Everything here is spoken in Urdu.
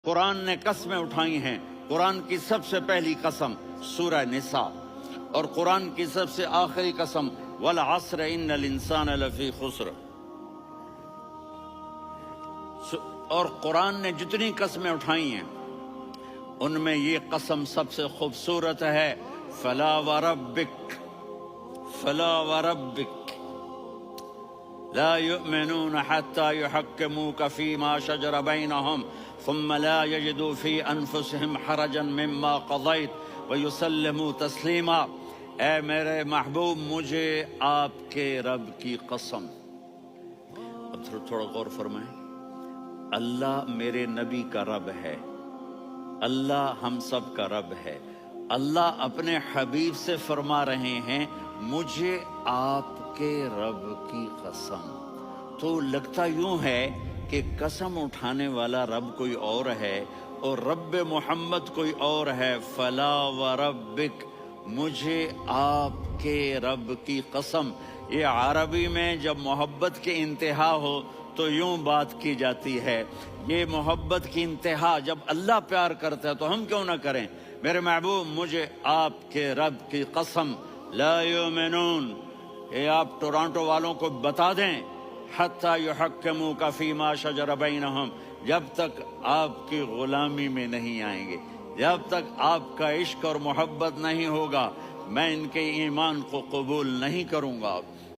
قرآن نے قسمیں اٹھائی ہیں. قرآن کی سب سے پہلی قسم سورہ نساء، اور قرآن کی سب سے آخری قسم والعصر ان الانسان لفی خسر. اور قرآن نے جتنی قسمیں اٹھائی ہیں ان میں یہ قسم سب سے خوبصورت ہے، فلا وربک فلا وربک لا يؤمنون حتى يحكموك فيما شجر بينهم ثم لا يجدوا في انفسهم حرجا مما قضيت ويسلموا تسلیما. اے میرے محبوب، مجھے آپ کے رب کی قسم. اب تھوڑا غور فرمائیں. اللہ میرے نبی کا رب ہے، اللہ ہم سب کا رب ہے. اللہ اپنے حبیب سے فرما رہے ہیں مجھے آپ کے رب کی قسم. تو لگتا یوں ہے کہ قسم اٹھانے والا رب کوئی اور ہے اور رب محمد کوئی اور ہے. فلا وربک، مجھے آپ کے رب کی قسم. یہ عربی میں جب محبت کی انتہا ہو تو یوں بات کی جاتی ہے. یہ محبت کی انتہا جب اللہ پیار کرتا ہے تو ہم کیوں نہ کریں. میرے محبوب، مجھے آپ کے رب کی قسم، لا یؤمنون، یہ آپ ٹورانٹو والوں کو بتا دیں، حتی یحکموک فیما شجر بینہم، جب تک آپ کی غلامی میں نہیں آئیں گے، جب تک آپ کا عشق اور محبت نہیں ہوگا، میں ان کے ایمان کو قبول نہیں کروں گا.